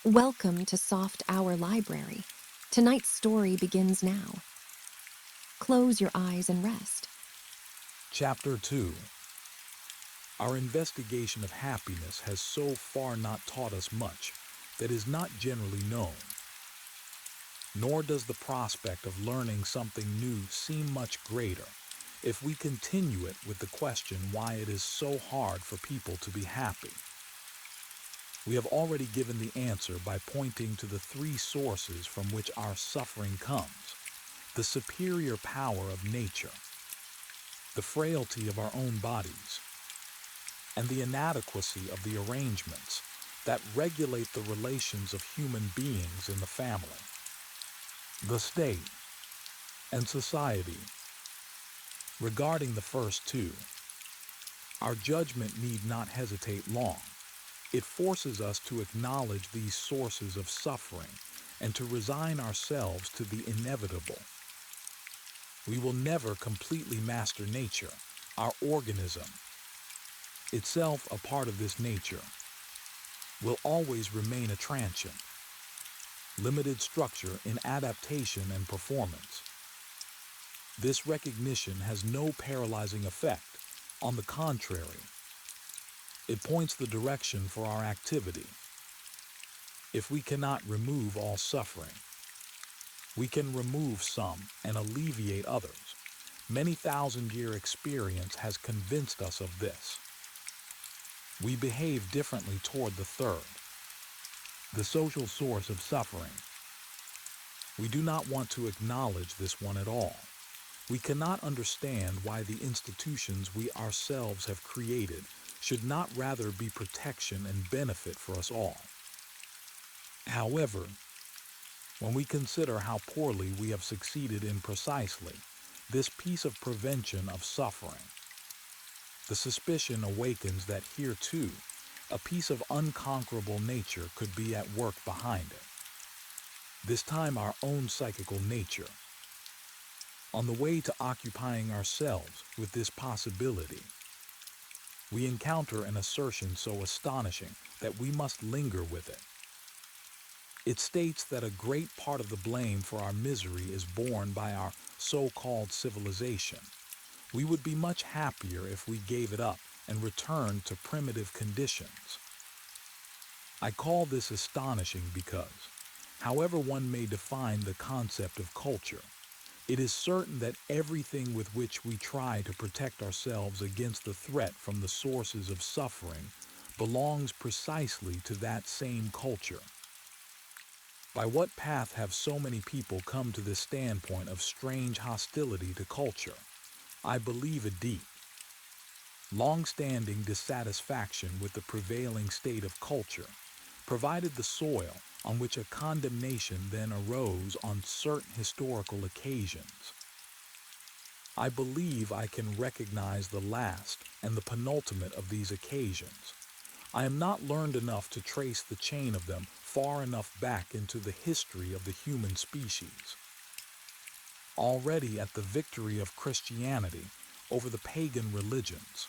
Welcome to Soft Hour Library. Tonight's story begins now. Close your eyes and rest. Chapter 2. Our investigation of happiness has so far not taught us much that is not generally known. Nor does the prospect of learning something new seem much greater if we continue it with the question why it is so hard for people to be happy. We have already given the answer by pointing to the three sources from which our suffering comes: the superior power of nature, the frailty of our own bodies, and the inadequacy of the arrangements that regulate the relations of human beings in the family, the state, and society. Regarding the first two, our judgment need not hesitate long. It forces us to acknowledge these sources of suffering and to resign ourselves to the inevitable. We will never completely master nature, our organism, itself a part of this nature, will always remain a transient, limited structure in adaptation and performance. This recognition has no paralyzing effect. On the contrary, it points the direction for our activity. If we cannot remove all suffering, we can remove some and alleviate others. Many thousand-year experience has convinced us of this. We behave differently toward the third, the social source of suffering. We do not want to acknowledge this one at all. We cannot understand why the institutions we ourselves have created should not rather be protection and benefit for us all. However, when we consider how poorly we have succeeded in precisely this piece of prevention of suffering, the suspicion awakens that here too, a piece of unconquerable nature could be at work behind it. This time our own psychical nature. On the way to occupying ourselves with this possibility, we encounter an assertion so astonishing that we must linger with it. It states that a great part of the blame for our misery is borne by our so-called civilization. We would be much happier if we gave it up and returned to primitive conditions. I call this astonishing because, however one may define the concept of culture, it is certain that everything with which we try to protect ourselves against the threat from the sources of suffering belongs precisely to that same culture. By what path have so many people come to this standpoint of strange hostility to culture? I believe a deep, long-standing dissatisfaction with the prevailing state of culture provided the soil on which a condemnation then arose on certain historical occasions. I believe I can recognize the last and the penultimate of these occasions. I am not learned enough to trace the chain of them far enough back into the history of the human species. Already at the victory of Christianity over the pagan religions,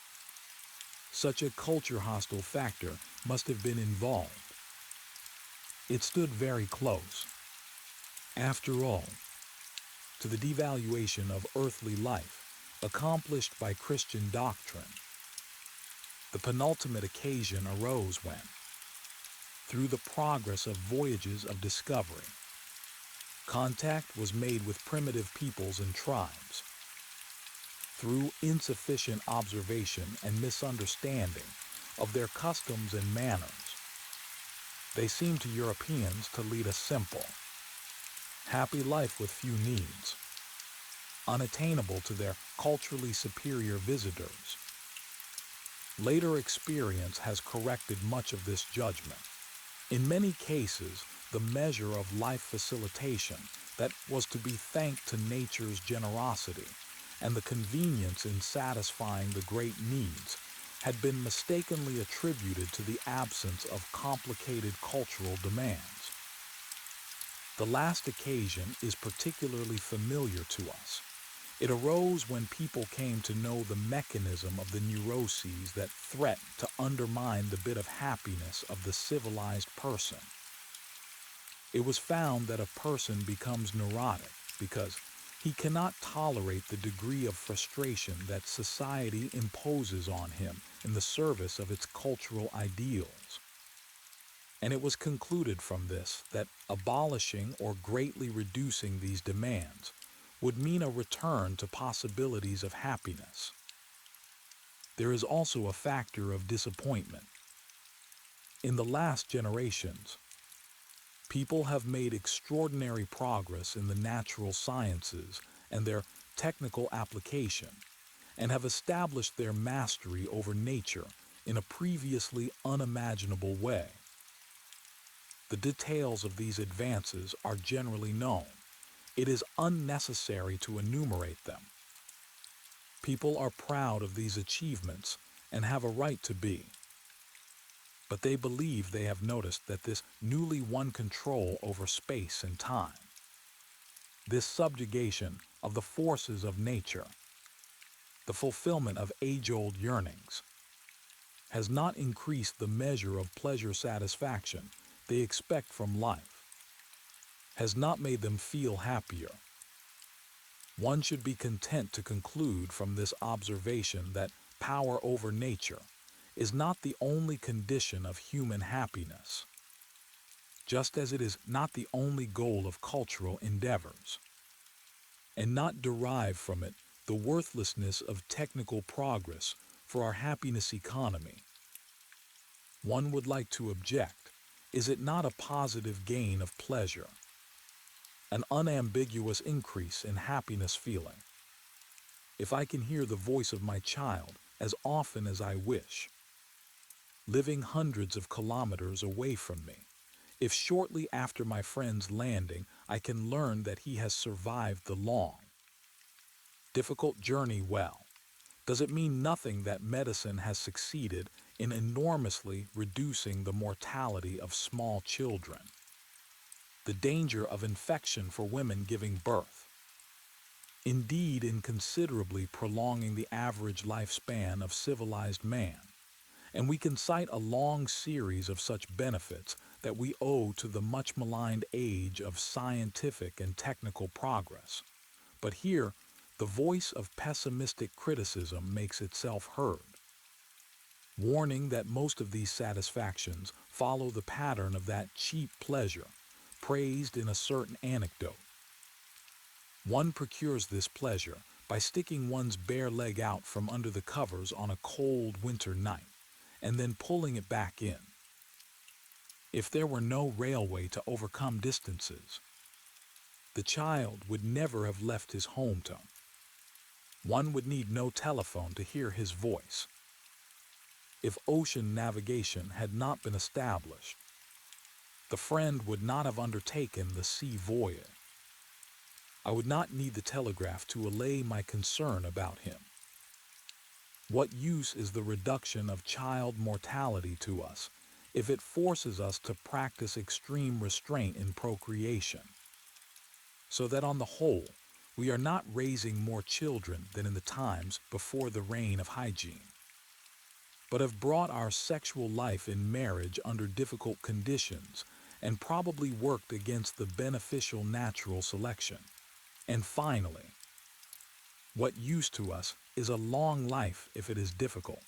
such a culture-hostile factor must have been involved. It stood very close, after all, to the devaluation of earthly life accomplished by Christian doctrine. The penultimate occasion arose when, through the progress of voyages of discovery, contact was made with primitive peoples and tribes. Through insufficient observation and misunderstanding of their customs and manners, they seemed to Europeans to lead a simple, happy life with few needs, unattainable to their culturally superior visitors. Later experience has corrected much of this judgment. In many cases, the measure of life facilitation that was to be thanked to nature's generosity and the convenience in satisfying the great needs had been mistakenly attributed to the absence of complicated cultural demands. The last occasion is particularly familiar to us. It arose when people came to know the mechanism of the neuroses that threaten to undermine the bit of happiness of the civilized person. It was found that a person becomes neurotic because he cannot tolerate the degree of frustration that society imposes on him in the service of its cultural ideals. And it was concluded from this that abolishing or greatly reducing these demands would mean a return to possibilities of happiness. There is also a factor of disappointment. In the last generations, people have made extraordinary progress in the natural sciences and their technical application, and have established their mastery over nature in a previously unimaginable way. The details of these advances are generally known. It is unnecessary to enumerate them. People are proud of these achievements and have a right to be. But they believe they have noticed that this newly won control over space and time, this subjugation of the forces of nature, the fulfillment of age-old yearnings, has not increased the measure of pleasure satisfaction they expect from life, has not made them feel happier. One should be content to conclude from this observation that power over nature is not the only condition of human happiness, just as it is not the only goal of cultural endeavors, and not derive from it the worthlessness of technical progress for our happiness economy. One would like to object, is it not a positive gain of pleasure, an unambiguous increase in happiness feeling? If I can hear the voice of my child as often as I wish, living hundreds of kilometers away from me, if shortly after my friend's landing I can learn that he has survived the long, difficult journey well, does it mean nothing that medicine has succeeded in enormously reducing the mortality of small children, the danger of infection for women giving birth, indeed in considerably prolonging the average lifespan of civilized man? And we can cite a long series of such benefits that we owe to the much maligned age of scientific and technical progress. But here, the voice of pessimistic criticism makes itself heard, warning that most of these satisfactions follow the pattern of that cheap pleasure praised in a certain anecdote. One procures this pleasure by sticking one's bare leg out from under the covers on a cold winter night, and then pulling it back in. If there were no railway to overcome distances, the child would never have left his hometown. One would need no telephone to hear his voice. If ocean navigation had not been established, the friend would not have undertaken the sea voyage. I would not need the telegraph to allay my concern about him. What use is the reduction of child mortality to us if it forces us to practice extreme restraint in procreation, so that on the whole, we are not raising more children than in the times before the reign of hygiene, but have brought our sexual life in marriage under difficult conditions and probably worked against the beneficial natural selection? And finally, what use to us is a long life if it is difficult,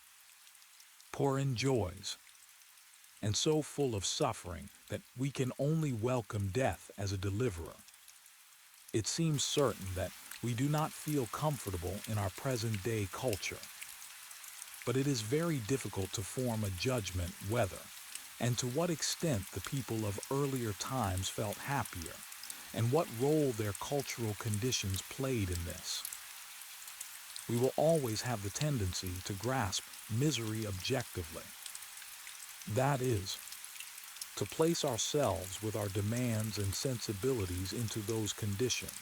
poor in joys, and so full of suffering that we can only welcome death as a deliverer? It seems certain that we do not feel comfortable in our present-day culture, but it is very difficult to form a judgment whether and to what extent the people of earlier times felt happier, and what role their cultural conditions played in this. We will always have the tendency to grasp misery objectively. That is, to place ourselves with our demands and sensibilities into those conditions,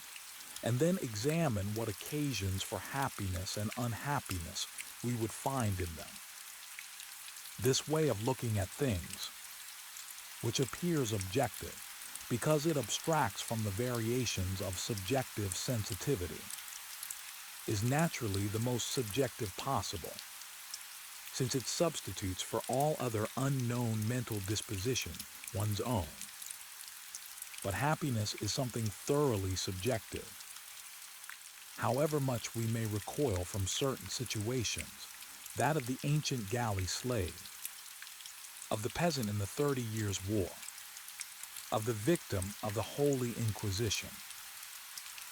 and then examine what occasions for happiness and unhappiness we would find in them. This way of looking at things, which appears objective because it abstracts from the variations of subjective sensitivity, is naturally the most subjective possible, since it substitutes for all other unknown mental disposition one's own. but happiness is something thoroughly subjective. However much we may recoil from certain situations, that of the ancient galley slave, of the peasant in the 30 Years' War, of the victim of the Holy Inquisition,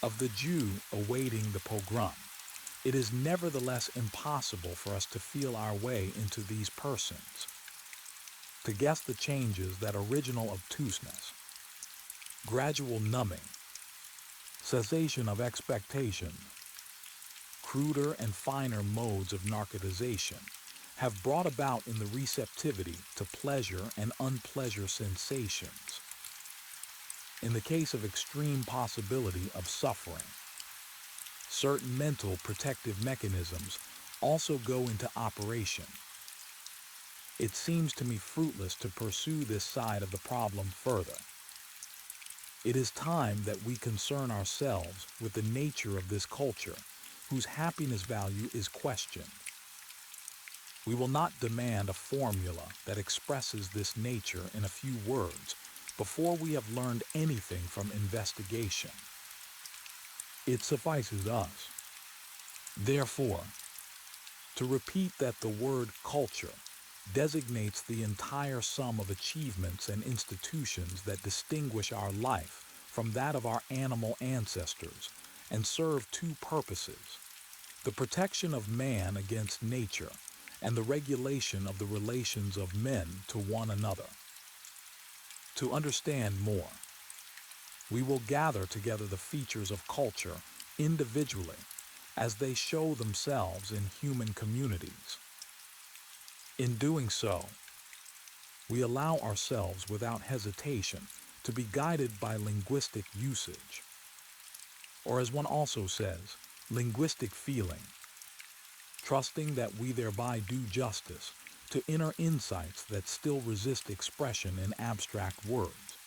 of the Jew awaiting the pogrom, it is nevertheless impossible for us to feel our way into these persons, to guess the changes that original obtuseness, gradual numbing, cessation of expectation, cruder and finer modes of narcotization have brought about in the receptivity to pleasure and unpleasure sensations. In the case of extreme possibility of suffering, certain mental protective mechanisms also go into operation. It seems to me fruitless to pursue this side of the problem further. It is time that we concern ourselves with the nature of this culture, whose happiness value is questioned. We will not demand a formula that expresses this nature in a few words before we have learned anything from investigation. It suffices us, therefore, to repeat that the word culture designates the entire sum of achievements and institutions that distinguish our life from that of our animal ancestors and serve two purposes: the protection of man against nature and the regulation of the relations of men to one another. To understand more, we will gather together the features of culture individually as they show themselves in human communities. In doing so, we allow ourselves without hesitation to be guided by linguistic usage, or as one also says, linguistic feeling, trusting that we thereby do justice to inner insights that still resist expression in abstract words.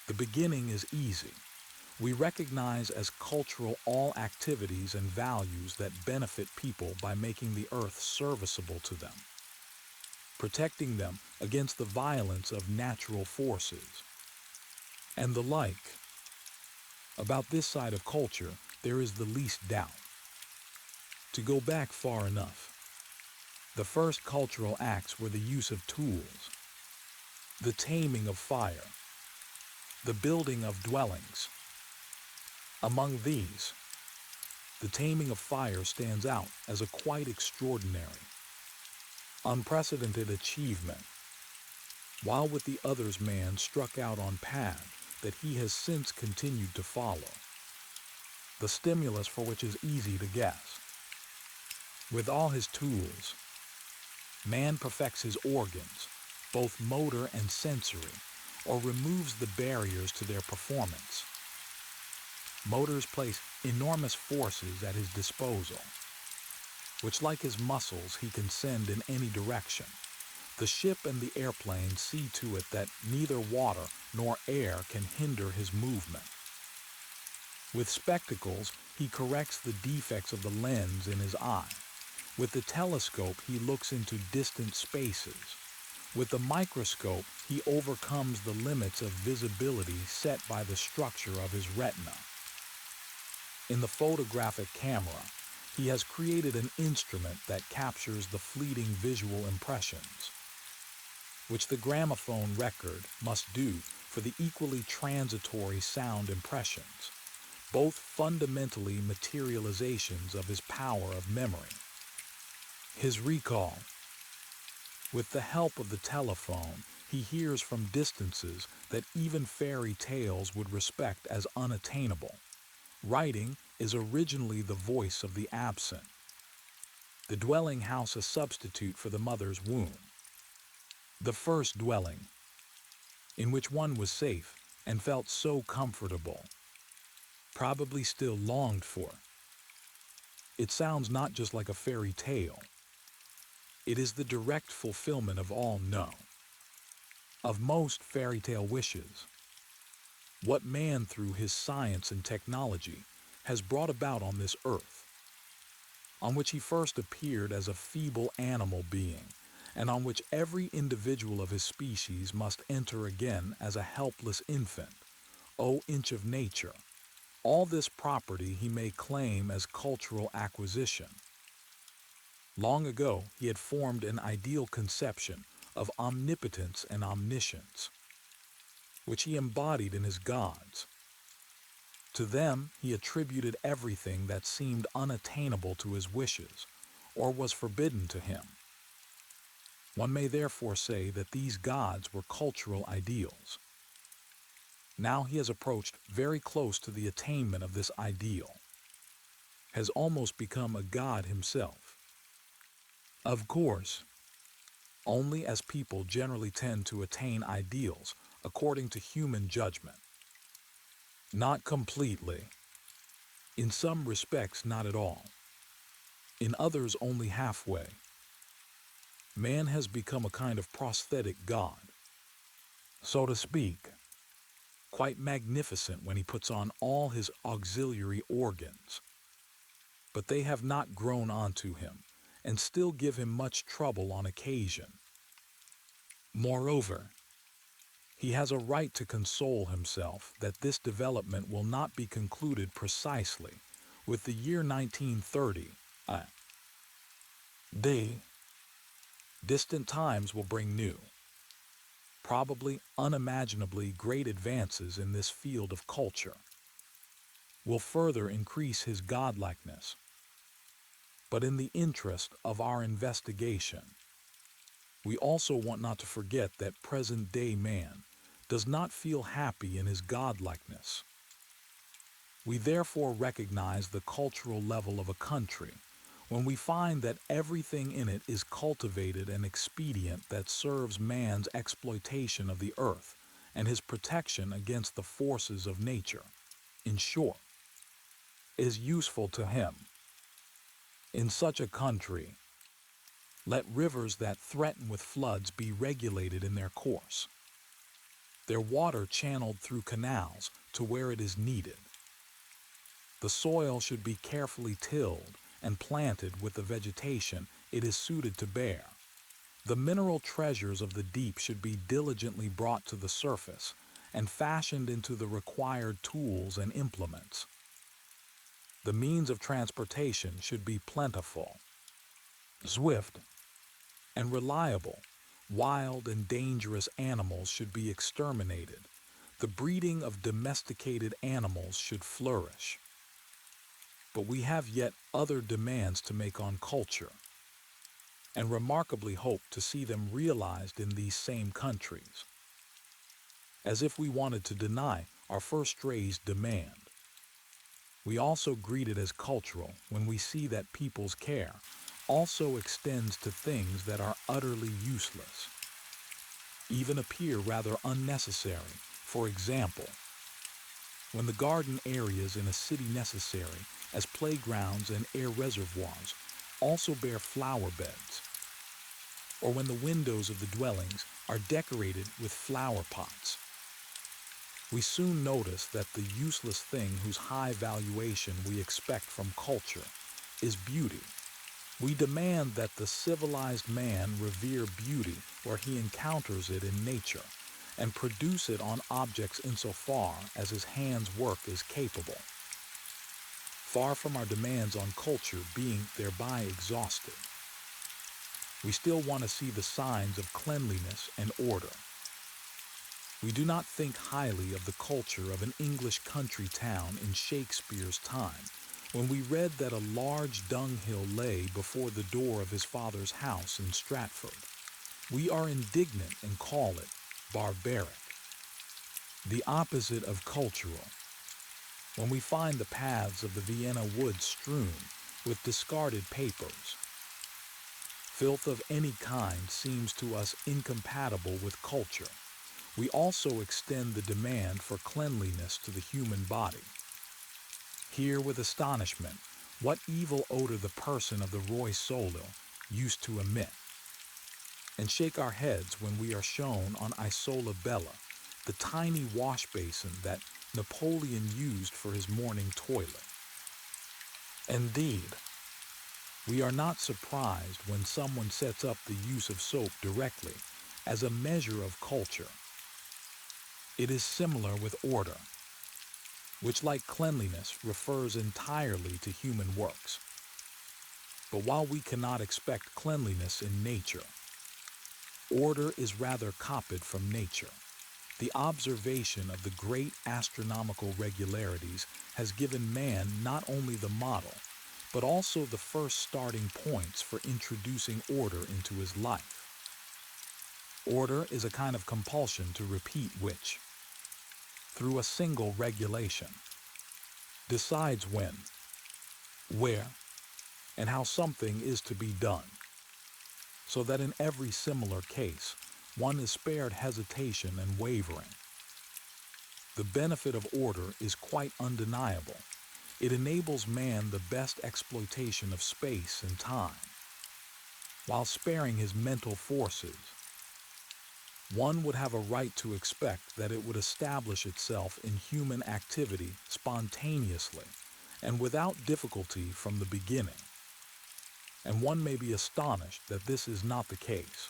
The beginning is easy. We recognize as cultural all activities and values that benefit people by making the earth serviceable to them, protecting them against the violence of natural forces, and the like. About this side of culture, there is the least doubt. To go back far enough, the first cultural acts were the use of tools, the taming of fire, the building of dwellings. Among these, the taming of fire stands out as a quite extraordinary, unprecedented achievement, while with the others man struck out on path that he has since continued to follow, the stimulus for which is easy to guess. With all his tools, man perfects his organs, both motor and sensory, or removes the barriers to their performance. Motors place enormous forces at his disposal, which, like his muscles, he can send in any direction. The ship and the airplane see to it that neither water nor air can hinder his movement. With spectacles, he corrects the defects of the lens in his eye. With the telescope, he looks into distant spaces. With the microscope, he overcomes the limits of visibility set by the structure of his retina. In the photographic camera, he has created an instrument that captures the fleeting visual impressions, which the gramophone record must do for the equally transitory sound impressions, both fundamentally materializations of his power of memory. His recall. With the help of the telephone, he hears from distances that even fairy tales would respect as unattainable. Writing is originally the voice of the absent, the dwelling house a substitute for the mother's womb, the first dwelling, in which one was safe and felt so comfortable, probably still longed for. It sounds not just like a fairy tale. It is the direct fulfillment of all of most fairy tale wishes. What man, through his science and technology, has brought about on this earth, on which he first appeared as a feeble animal being, and on which every individual of his species must enter again as a helpless infant, O inch of nature. All this property he may claim as cultural acquisition. Long ago, he had formed an ideal conception of omnipotence and omniscience, which he embodied in his gods. To them, he attributed everything that seemed unattainable to his wishes, or was forbidden to him. One may therefore say that these gods were cultural ideals. Now he has approached very close to the attainment of this ideal, has almost become a god himself. Of course, only as people generally tend to attain ideals according to human judgment. Not completely. In some respects, not at all. In others, only halfway. Man has become a kind of prosthetic god, so to speak, quite magnificent when he puts on all his auxiliary organs. But they have not grown onto him, and still give him much trouble on occasion. Moreover, he has a right to console himself that this development will not be concluded precisely with the year 1930. The distant times will bring new, probably unimaginably great advances in this field of culture, will further increase his godlikeness. But in the interest of our investigation, we also want not to forget that present-day man does not feel happy in his godlikeness. We therefore recognize the cultural level of a country when we find that everything in it is cultivated and expedient that serves man's exploitation of the earth and his protection against the forces of nature. In short, is useful to him. In such a country, let rivers that threaten with floods be regulated in their course, their water channeled through canals to where it is needed. The soil should be carefully tilled and planted with the vegetation it is suited to bear. The mineral treasures of the deep should be diligently brought to the surface and fashioned into the required tools and implements. The means of transportation should be plentiful, swift, and reliable. Wild and dangerous animals should be exterminated. The breeding of domesticated animals should flourish. But we have yet other demands to make on culture, and remarkably hope to see them realized in these same countries. As if we wanted to deny our first-raised demand, we also greet it as cultural when we see that people's care also extends to things that are utterly useless, even appear rather unnecessary. For example, when the garden areas in a city necessary as playgrounds and air reservoirs also bear flower beds, or when the windows of the dwellings are decorated with flower pots, we soon notice that the useless thing whose high valuation we expect from culture is beauty. We demand that the civilized man revere beauty where he encounters it in nature, and produce it on objects insofar as his hand's work is capable. Far from our demands on culture being thereby exhausted, we still want to see the signs of cleanliness and order. We do not think highly of the culture of an English country town in Shakespeare's time, when we read that a large dunghill lay before the door of his father's house in Stratford. We are indignant and call it barbaric, the opposite of cultural, when we find the paths of the Vienna woods strewn with discarded papers. Filth of any kind seems to us incompatible with culture. We also extend the demand for cleanliness to the human body. Hear with astonishment what evil odor the person of the Roi Solo used to emit, and shake our heads when we are shown on Isola Bella the tiny wash basin that Napoleon used for his morning toilet. Indeed, We are not surprised when someone sets up the use of soap directly as a measure of culture. It is similar with order, which, like cleanliness, refers entirely to human works. But while we cannot expect cleanliness in nature, order is rather copied from nature. The observation of the great astronomical regularities has given man not only the model, but also the first starting points for introducing order into his life. Order is a kind of compulsion to repeat which, through a single regulation, decides when, where, and how something is to be done, so that in every similar case, one is spared hesitation and wavering. The benefit of order is quite undeniable. It enables man the best exploitation of space and time, while sparing his mental forces. One would have a right to expect that it would establish itself in human activity spontaneously and without difficulty from the beginning. And one may be astonished that this is not the case.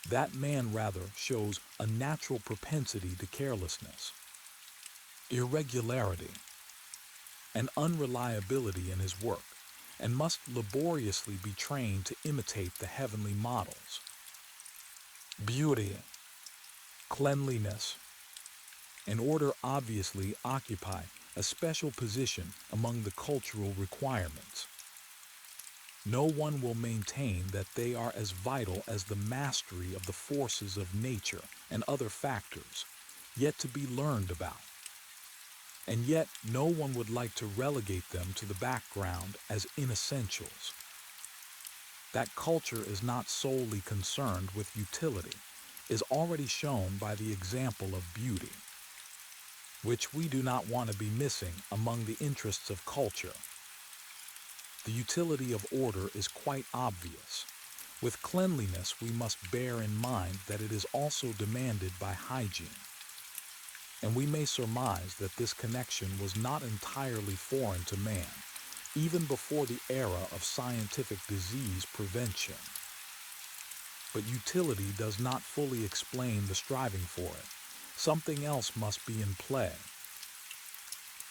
That man rather shows a natural propensity to carelessness, irregularity, and unreliability in his work, and must laboriously be trained to imitate the heavenly models. Beauty, cleanliness, and order obviously occupy a special position among the cultural requirements. No one will maintain that they are as vital as the mastery of the forces of nature and other factors, yet to be learned about. And yet no one would like to relegate them to the background as inessentials. That culture is not solely concerned with utility is already shown by the example of beauty, which we do not want to be missing among the interests of culture. The utility of order is quite obvious. With cleanliness, we must bear in mind that it is also demanded by hygiene. And we may surmise that this connection was not entirely foreign to man, even before the era of scientific disease prevention. But utility does not fully explain the striving for it. Something else must be in play.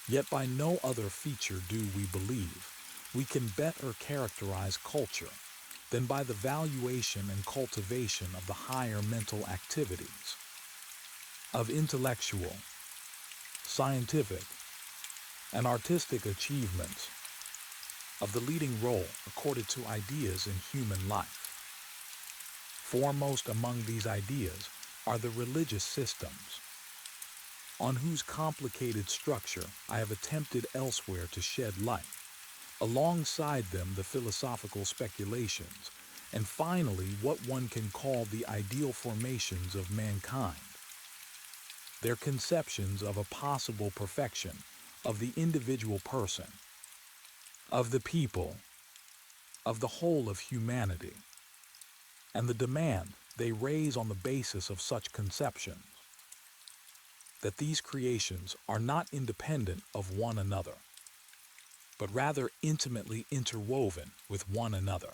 Yet by no other feature do we believe we can better characterize culture than by the valuation and cultivation of the higher mental activities, of intellectual, scientific, and artistic achievements, of the leading role accorded to ideas in human life. Foremost among these ideas are the religious systems, on whose complicated structure I have attempted elsewhere to shed light. Alongside them, the philosophical speculations, and finally what one can call the ideal formations of mankind, their conceptions of a possible perfection of the individual person, of the people, of the whole of humanity, and the demand they raise on the basis of such conceptions, that these creations are not independent of one another, but rather intimately interwoven with one another,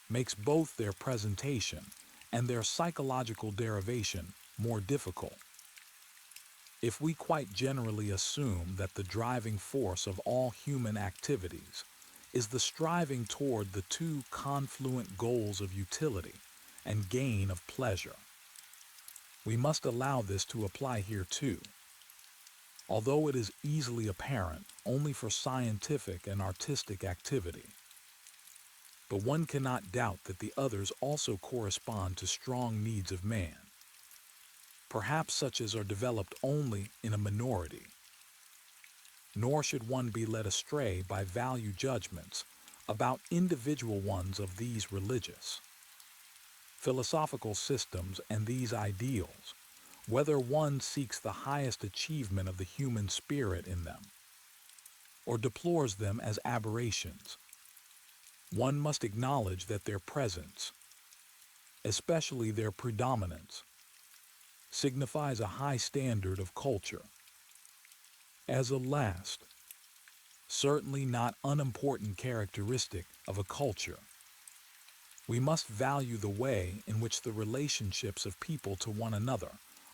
makes both their presentation and their psychological derivation more difficult. If we quite generally assume that the driving force of all human activities is the striving toward the two confluent goals of utility and gain of pleasure, we must allow this to apply here too, although it is easily apparent only for scientific and artistic activity. But one cannot doubt that the others also correspond to strong needs of man, perhaps such as are developed only in a minority. Nor should one be led astray by value judgments about individual ones of these religious, philosophical systems and these ideals, whether one seeks the highest achievement of the human spirit in them, or deplores them as aberrations. One must acknowledge that their presence, especially their predominance, signifies a high standard of culture. As a last, certainly not unimportant characteristic of a culture. We must value the way in which the relationships of people to one another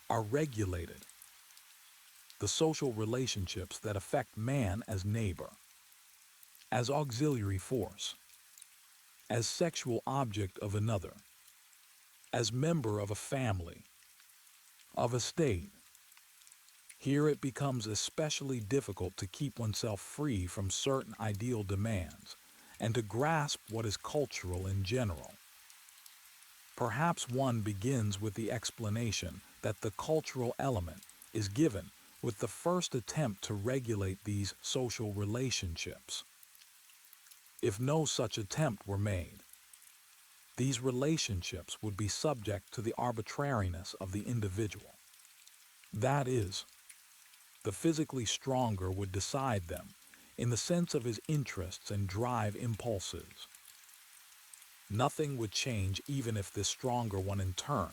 are regulated, the social relationships that affect man as neighbor, as auxiliary force, as sexual object of another, as member of a family, of a state. Here it becomes especially difficult to keep oneself free from certain ideal demands and to grasp what is cultural in general. Perhaps one begins with the explanation that the cultural element is given with the first attempt to regulate these social relationships. If no such attempt were made, these relationships would be subject to the arbitrariness of the individual. That is, the physically stronger would decide them in the sense of his interests and drive impulses. Nothing would change even if this stronger one in turn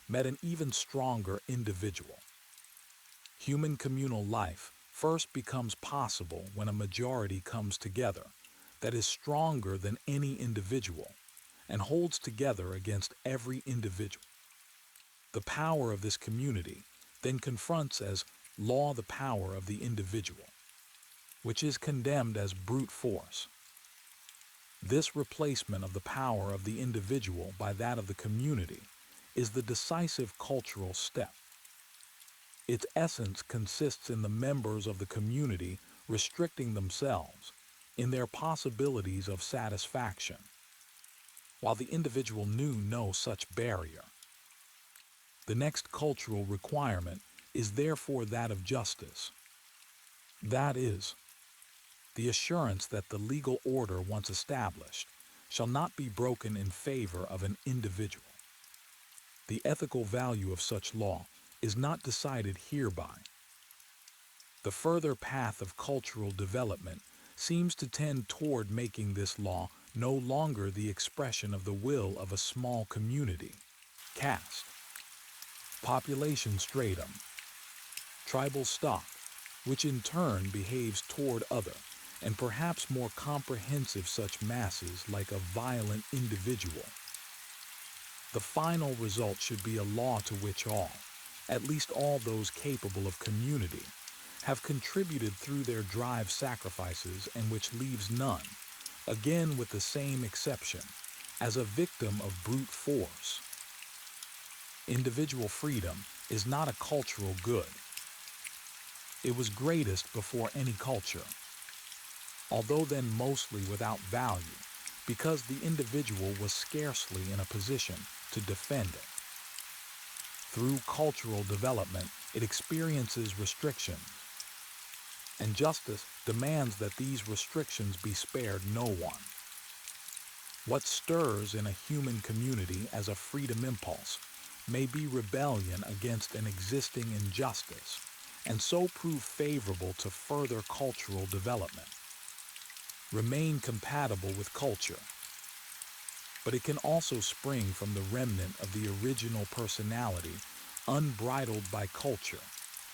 met an even stronger individual. Human communal life first becomes possible when a majority comes together that is stronger than any individual and holds together against every individual. The power of this community then confronts as law the power of the individual, which is condemned as brute force. This replacement of the power of the individual by that of the community is the decisive cultural step. Its essence consists in the members of the community restricting themselves in their possibilities of satisfaction, while the individual knew no such barrier. The next cultural requirement is therefore that of justice. That is, the assurance that the legal order once established shall not be broken in favor of an individual. The ethical value of such law is not decided hereby. The further path of cultural development seems to tend toward making this law no longer the expression of the will of a small community, caste, population stratum, tribal stock, which in turn behaves toward other and perhaps more comprehensive such masses like a violent individual. The final result should be a law to which all, at least all those capable of community, have contributed through their drive sacrifices and which leaves none, again with the same exception, as a victim of brute force. Individual freedom is not a cultural good. It was greatest before any culture, although then mostly without value, because the individual was scarcely in a position to defend it. Through cultural development, it experiences restrictions, and justice demands that these restrictions be spared no one. What stirs in a human community as a freedom impulse may be rebellion against an existing injustice, and so prove favorable to further cultural development, remain compatible with culture. But it can also spring from the remnant of the original personality unbridled by culture,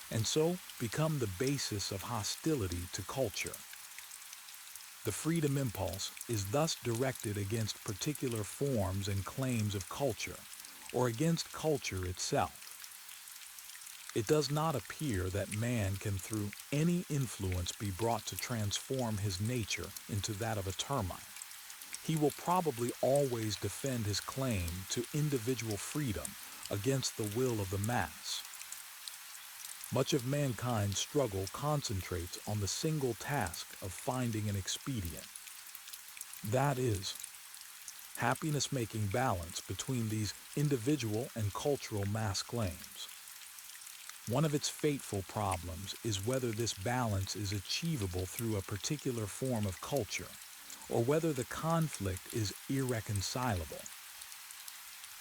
and so become the basis of hostility to culture. The freedom impulse is thus directed against particular forms and claims of culture, or against culture itself. It does not appear that man can through any influence be brought to transform his nature into that of a termite. He will probably always defend his claim to individual freedom against the will of the mass. Much of mankind's struggle concentrates on the single task of finding an expedient. That is, happiness-making balance between these individual and cultural mass claims. One of its fateful problems is whether this balance is achievable through a particular form of culture, or whether the conflict is irreconcilable.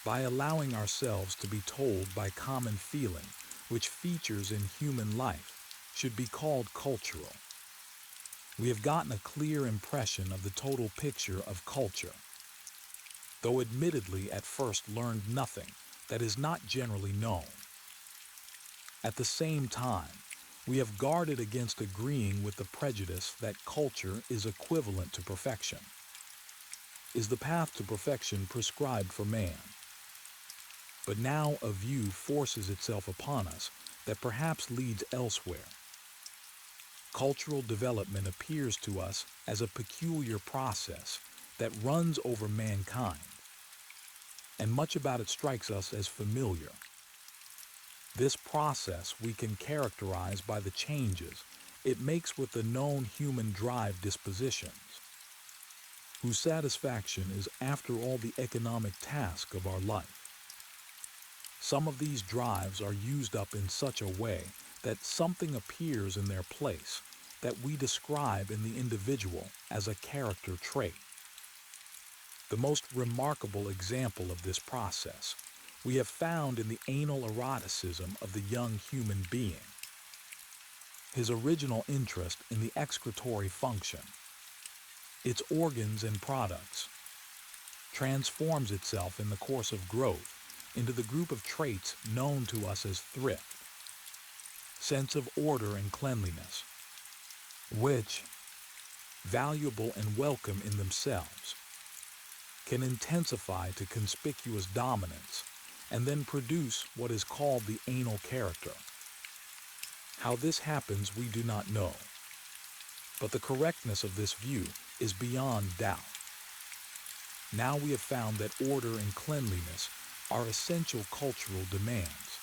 By allowing ourselves to be told by common feeling which features in human life should be called cultural, we have gotten a clear impression of the total picture of culture, though admittedly at first learned nothing that is not generally known. At the same time, We have guarded against agreeing with the prejudice that culture is equivalent to perfection. Is the path to perfection prescribed for man? But now a view forces itself upon us that perhaps leads elsewhere. Cultural development appears to us as a peculiar process that runs over mankind, and much about it strikes us as familiar. This process we can characterize by the changes it makes with the known human drive dispositions, whose satisfaction is after all the economic task of our life. Some of these drives are used up in such a way that something appears in their place that we describe in the individual as a character trait. The most remarkable example of this process we have found in the anal eroticism of the young human being. His original interest in the excretory function, its organs and products, transforms itself in the course of growth into the group of traits known to us as thrift, sense of order and cleanliness, which, valuable and welcome in themselves, can intensify to conspicuous dominance and then produce what is called the anal character. How this happens we do not know, but the correctness of this view is beyond doubt. Now we have found that order and cleanliness are essential cultural demands,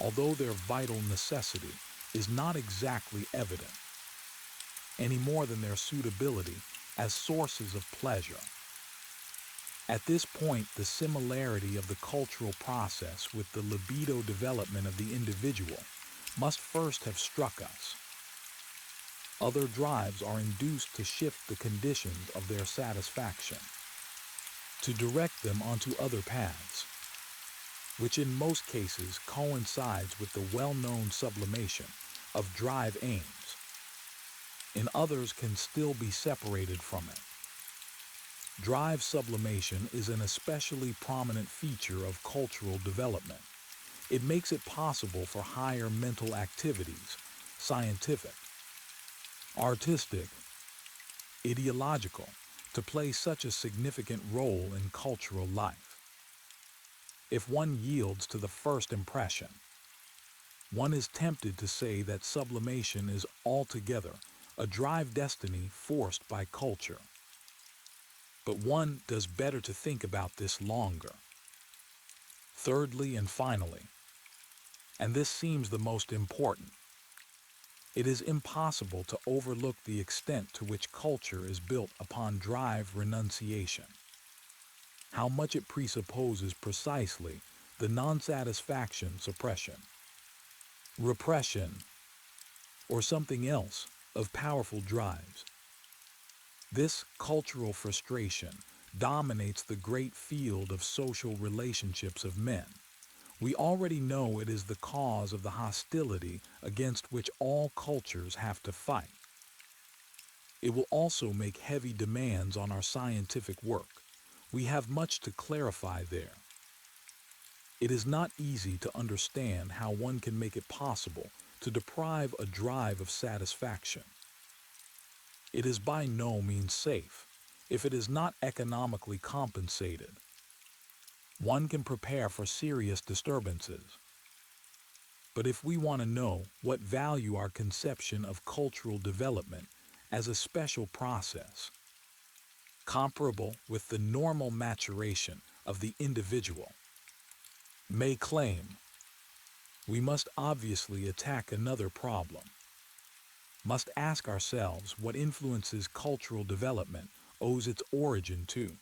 although their vital necessity is not exactly evident, any more than their suitability as sources of pleasure. At this point, the similarity of the cultural process with the libido development of the individual must first have struck us. Other drives are induced to shift the conditions of their satisfaction, to direct them onto other paths, which in most cases coincides with the well-known sublimation of drive aims. In others can still be separated from it. Drive sublimation is an especially prominent feature of cultural development. It makes it possible for higher mental activities, scientific, artistic, ideological, to play such a significant role in cultural life. If one yields to the first impression, one is tempted to say that sublimation is altogether a drive destiny forced by culture. But one does better to think about this longer. Thirdly and finally, and this seems the most important, it is impossible to overlook the extent to which culture is built upon drive renunciation, how much it presupposes precisely the non-satisfaction suppression, repression, or something else of powerful drives. This cultural frustration dominates the great field of social relationships of men. We already know it is the cause of the hostility against which all cultures have to fight. It will also make heavy demands on our scientific work. We have much to clarify there. It is not easy to understand how one can make it possible to deprive a drive of satisfaction. It is by no means safe if it is not economically compensated. One can prepare for serious disturbances. But if we want to know what value our conception of cultural development as a special process, comparable with the normal maturation of the individual, may claim, we must obviously attack another problem. Must ask ourselves what influences cultural development owes its origin to,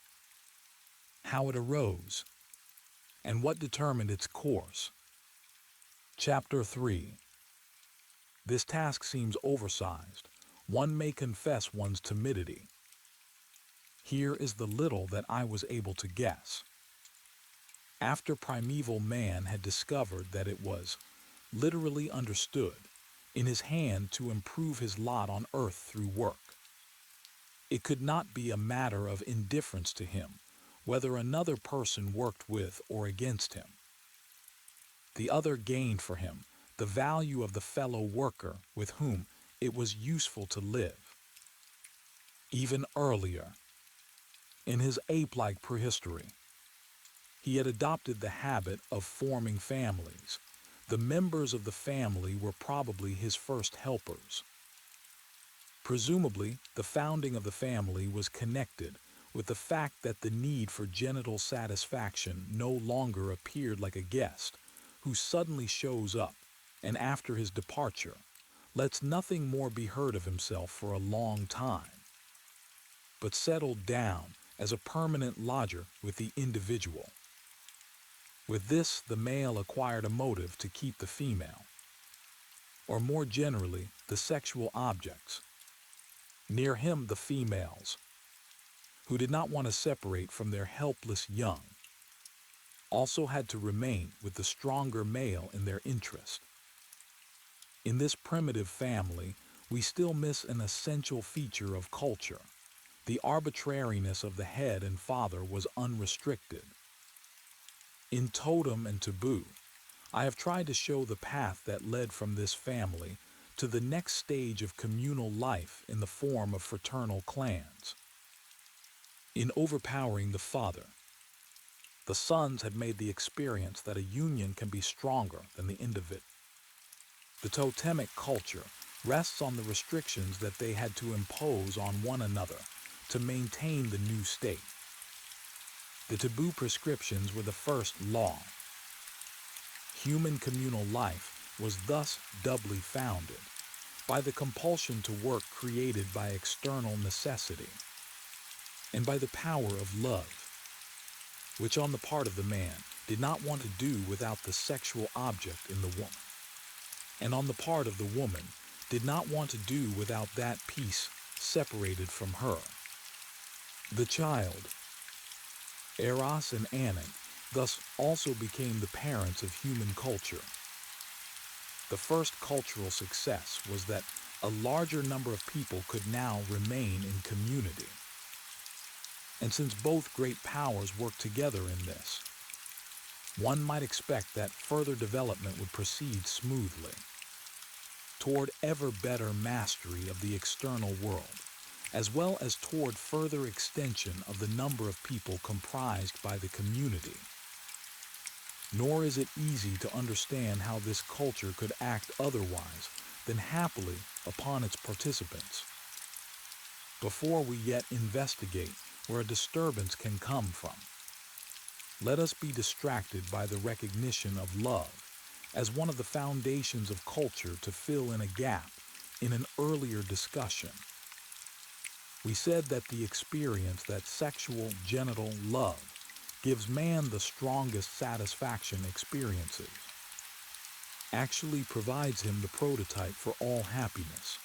how it arose, and what determined its course. Chapter 3. This task seems oversized. One may confess one's timidity. Here is the little that I was able to guess. After primeval man had discovered that it was, literally understood, in his hand to improve his lot on earth through work, it could not be a matter of indifference to him whether another person worked with or against him. The other gained for him the value of the fellow worker with whom it was useful to live. Even earlier, in his ape-like prehistory, he had adopted the habit of forming families. The members of the family were probably his first helpers. Presumably, the founding of the family was connected with the fact that the need for genital satisfaction no longer appeared like a guest who suddenly shows up and after his departure lets nothing more be heard of himself for a long time, but settled down as a permanent lodger with the individual. With this, the male acquired a motive to keep the female, or more generally, the sexual objects. Near him, the females, who did not want to separate from their helpless young, also had to remain with the stronger male in their interest. In this primitive family, we still miss an essential feature of culture. The arbitrariness of the head and father was unrestricted. In Totem and Taboo, I have tried to show the path that led from this family to the next stage of communal life in the form of fraternal clans. In overpowering the father, the sons had made the experience that a union can be stronger than the individual. The totemic culture rests on the restrictions that they had to impose on one another to maintain the new state. The taboo prescriptions were the first law. Human communal life was thus doubly founded by the compulsion to work created by external necessity, and by the power of love, which on the part of the man did not want to do without the sexual object in the woman, and on the part of the woman did not want to do without that piece separated from her. The child, Eros and Anan, thus also became the parents of human culture. The first cultural success was that a larger number of people could now remain in community. And since both great powers work together in this, one might expect that further development would proceed smoothly toward ever better mastery of the external world, as well as toward further extension of the number of people comprised by the community. Nor is it easy to understand how this culture could act otherwise than happily upon its participants. Before we yet investigate where a disturbance can come from, let us be distracted by the recognition of love as one of the foundations of culture to fill in a gap in an earlier discussion. We said that the experience that sexual genital love gives man the strongest satisfaction experiences actually provides him the prototype for all happiness,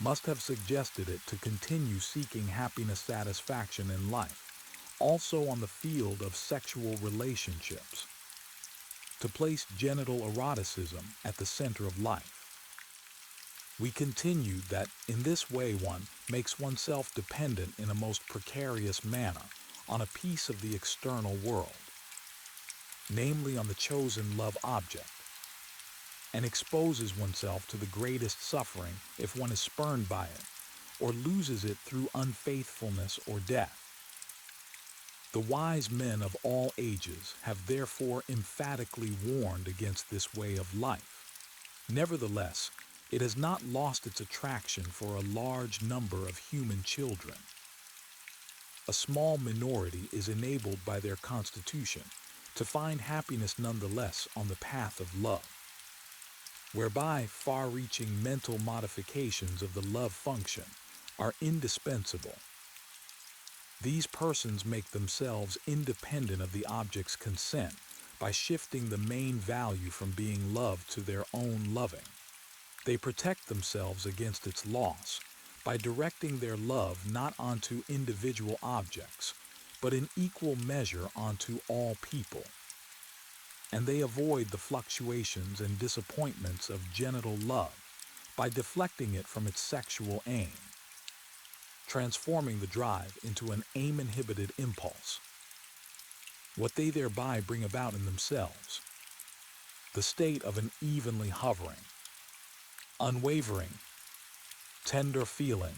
must have suggested it to continue seeking happiness satisfaction in life, also on the field of sexual relationships, to place genital eroticism at the center of life. We continued that in this way one makes oneself dependent in a most precarious manner on a piece of the external world, namely on the chosen love object, and exposes oneself to the greatest suffering if one is spurned by it, or loses it through unfaithfulness or death. The wise men of all ages have therefore emphatically warned against this way of life. Nevertheless, it has not lost its attraction for a large number of human children. A small minority is enabled by their constitution to find happiness nonetheless on the path of love, whereby far-reaching mental modifications of the love function are indispensable. These persons make themselves independent of the object's consent by shifting the main value from being loved to their own loving. They protect themselves against its loss by directing their love not onto individual objects, but in equal measure onto all people. And they avoid the fluctuations and disappointments of genital love by deflecting it from its sexual aim, transforming the drive into an aim-inhibited impulse. What they thereby bring about in themselves the state of an evenly hovering, unwavering, tender feeling,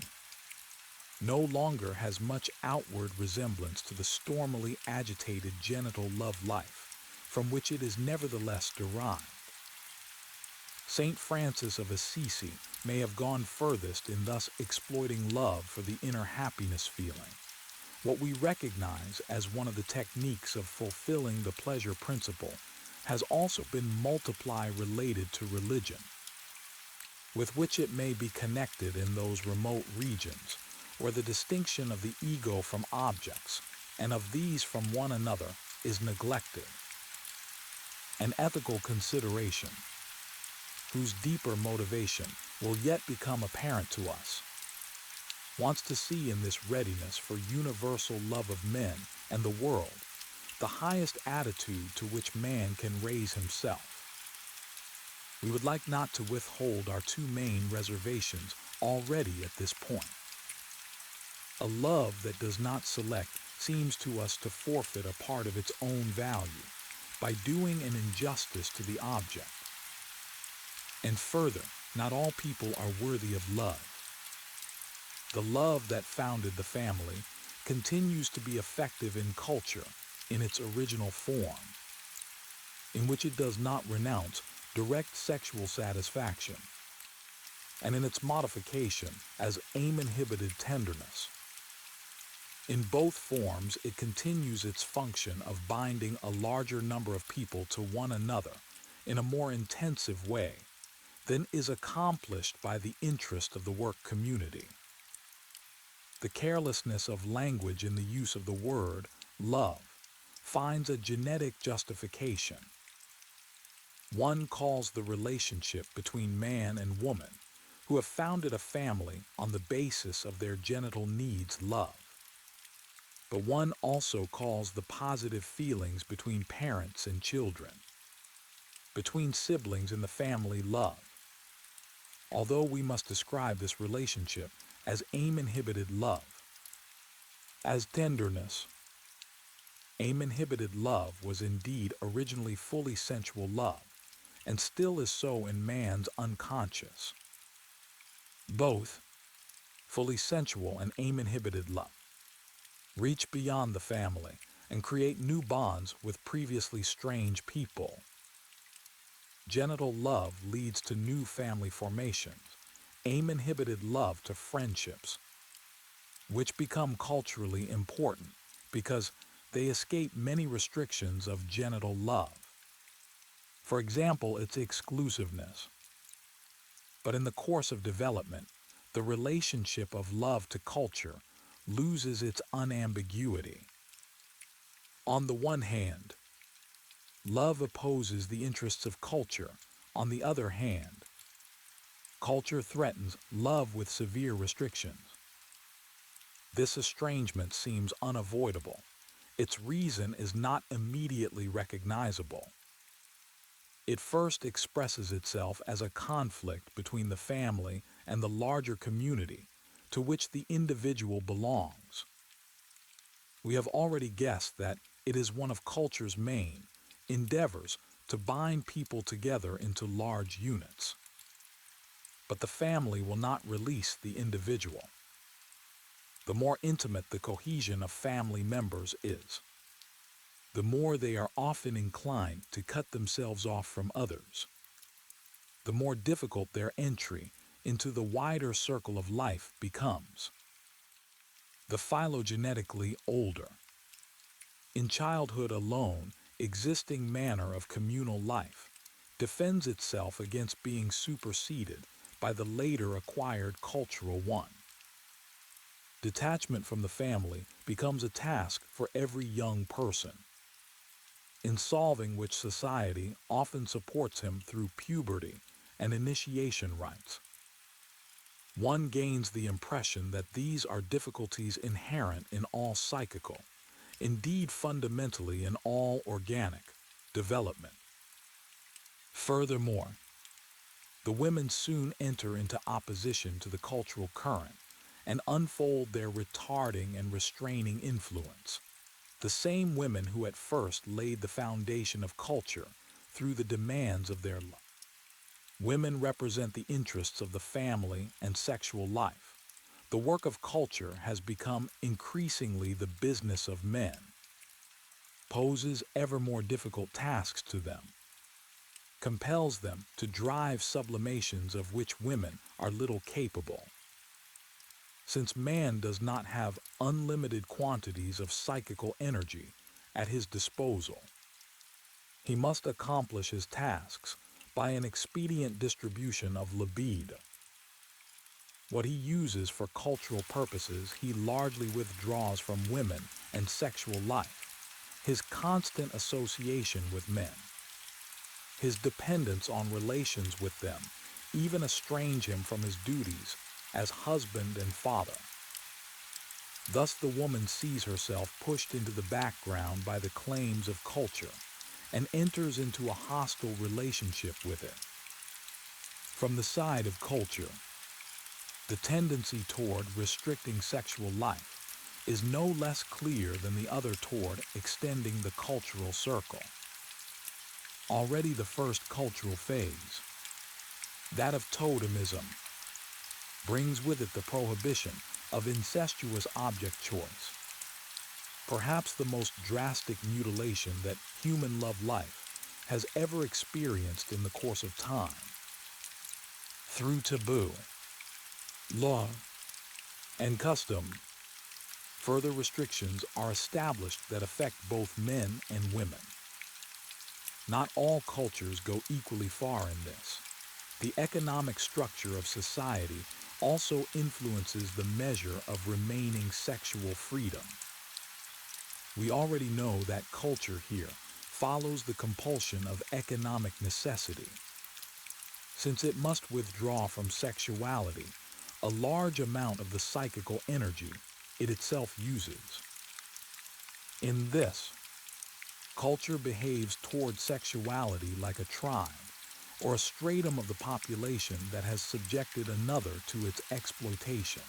no longer has much outward resemblance to the stormily agitated genital love life, from which it is nevertheless derived. Saint Francis of Assisi may have gone furthest in thus exploiting love for the inner happiness feeling, what we recognize as one of the techniques of fulfilling the pleasure principle has also been related to religion, with which it may be connected in those remote regions where the distinction of the ego from objects and of these from one another is neglected. An ethical consideration, whose deeper motivation will yet become apparent to us, wants to see in this readiness for universal love of men and the world the highest attitude to which man can raise himself. We would like not to withhold our two main reservations already at this point. A love that does not select seems to us to forfeit a part of its own value by doing an injustice to the object. And further, not all people are worthy of love. The love that founded the family continues to be effective in culture in its original form, in which it does not renounce direct sexual satisfaction, and in its modification as aim-inhibited tenderness. In both forms, it continues its function of binding a larger number of people to one another in a more intensive way than is accomplished by the interest of the work community. The carelessness of language in the use of the word love finds a genetic justification. One calls the relationship between man and woman, who have founded a family on the basis of their genital needs, love. But one also calls the positive feelings between parents and children, between siblings in the family, love. Although we must describe this relationship as aim-inhibited love, as tenderness. Aim-inhibited love was indeed originally fully sensual love, and still is so in man's unconscious. Both, fully sensual and aim-inhibited love, reach beyond the family and create new bonds with previously strange people. Genital love leads to new family formations, aim-inhibited love to friendships, which become culturally important because they escape many restrictions of genital love. For example, its exclusiveness. But in the course of development, the relationship of love to culture loses its unambiguity. On the one hand, love opposes the interests of culture. On the other hand, culture threatens love with severe restrictions. This estrangement seems unavoidable. Its reason is not immediately recognizable. It first expresses itself as a conflict between the family and the larger community to which the individual belongs. We have already guessed that it is one of culture's main endeavors to bind people together into large units. But the family will not release the individual. The more intimate the cohesion of family members is, the more they are often inclined to cut themselves off from others, the more difficult their entry into the wider circle of life becomes. The phylogenetically older, in childhood alone existing manner of communal life defends itself against being superseded by the later acquired cultural one. Detachment from the family becomes a task for every young person, in solving which society often supports him through puberty and initiation rites. One gains the impression that these are difficulties inherent in all psychical, indeed fundamentally in all organic, development. Furthermore, the women soon enter into opposition to the cultural current and unfold their retarding and restraining influence. The same women who at first laid the foundation of culture through the demands of their life. Women represent the interests of the family and sexual life. The work of culture has become increasingly the business of men, poses ever more difficult tasks to them, compels them to drive sublimations of which women are little capable. Since man does not have unlimited quantities of psychical energy at his disposal, he must accomplish his tasks by an expedient distribution of libido. What he uses for cultural purposes, he largely withdraws from women and sexual life. His constant association with men, his dependence on relations with them, even estrange him from his duties as husband and father. Thus the woman sees herself pushed into the background by the claims of culture and enters into a hostile relationship with it. From the side of culture, the tendency toward restricting sexual life is no less clear than the other toward extending the cultural circle. Already the first cultural phase, that of totemism, brings with it the prohibition of incestuous object choice, perhaps the most drastic mutilation that human love life has ever experienced in the course of time. Through taboo, law, and custom, further restrictions are established that affect both men and women. Not all cultures go equally far in this. The economic structure of society also influences the measure of remaining sexual freedom. We already know that culture here follows the compulsion of economic necessity, since it must withdraw from sexuality a large amount of the psychical energy it itself uses. In this, culture behaves toward sexuality like a tribe or a stratum of the population that has subjected another to its exploitation.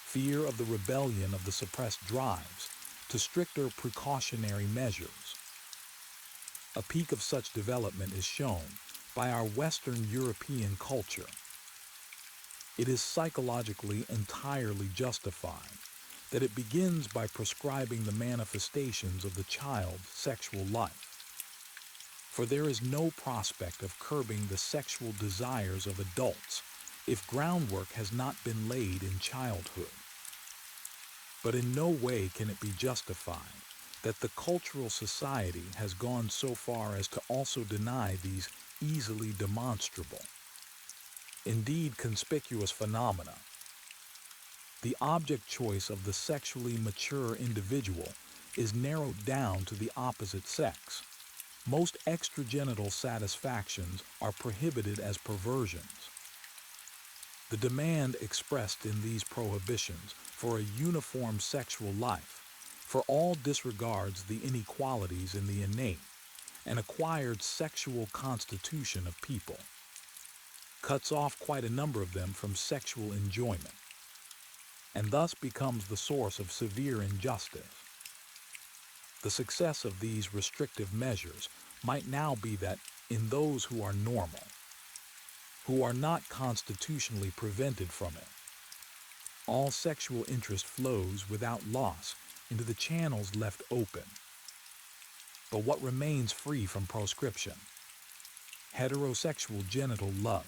Fear of the rebellion of the suppressed drives to stricter precautionary measures. A peak of such development is shown by our Western European culture. It is psychologically entirely justified that it begins by prescribing the manifestations of the child's sexual life. For there is no prospect of curbing the sexual desires of adults if groundwork has not been laid in childhood. But in no way can it be justified that the cultural society has gone so far as to also deny these easily demonstrable, indeed conspicuous phenomena. The object choice of the sexually mature individual is narrowed down to the opposite sex. Most extragenital satisfactions are prohibited as perversions. The demand expressed in these prohibitions for a uniform sexual life, for all disregards the inequalities in the innate and acquired sexual constitution of people, cuts off quite a number of them from sexual enjoyment, and thus becomes the source of severe injustice. The success of these restrictive measures might now be that in those who are normal, who are not constitutionally prevented from it, all sexual interest flows without loss into the channels left open. But what remains free from proscription, heterosexual genital love,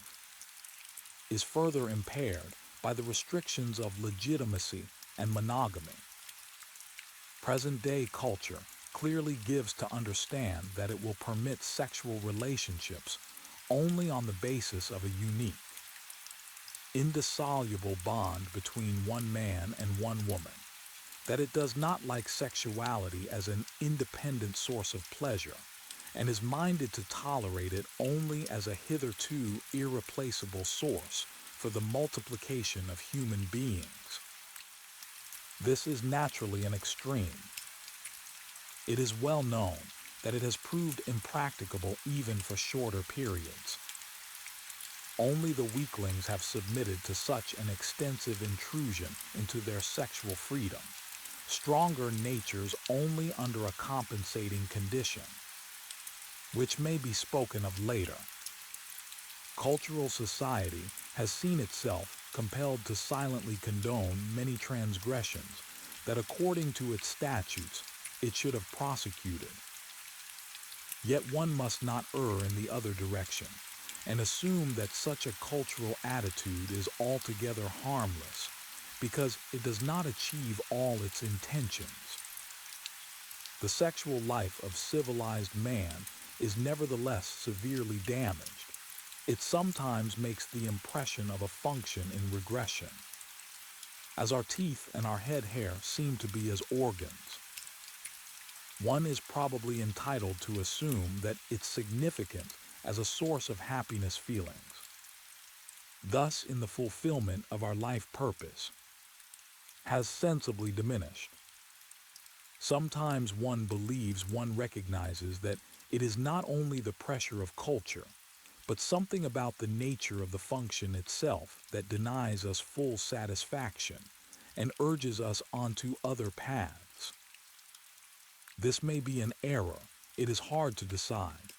is further impaired by the restrictions of legitimacy and monogamy. Present-day culture clearly gives to understand that it will permit sexual relationships only on the basis of a unique, indissoluble bond between one man and one woman, that it does not like sexuality as an independent source of pleasure, and is minded to tolerate it only as a hitherto irreplaceable source for the multiplication of human beings. This is naturally an extreme. It is well known that it has proved impracticable even for shorter periods. Only the weaklings have submitted to such an extensive intrusion into their sexual freedom, stronger natures only under a compensating condition. which may be spoken of later. Cultural society has seen itself compelled to silently condone many transgressions that according to its statutes it should have prosecuted. Yet one must not err in the other direction and assume that such a cultural attitude is altogether harmless because it does not achieve all its intentions. The sexual life of civilized man is nevertheless severely damaged. It sometimes makes the impression of a function in regression, as our teeth and our head hair seem to be as organs. One is probably entitled to assume that it's significant as a source of happiness feelings. Thus, in the fulfillment of our life purpose, has sensibly diminished. Sometimes one believes one recognizes that it is not only the pressure of culture, but something about the nature of the function itself that denies us full satisfaction and urges us onto other paths. This may be an error, it is hard to decide.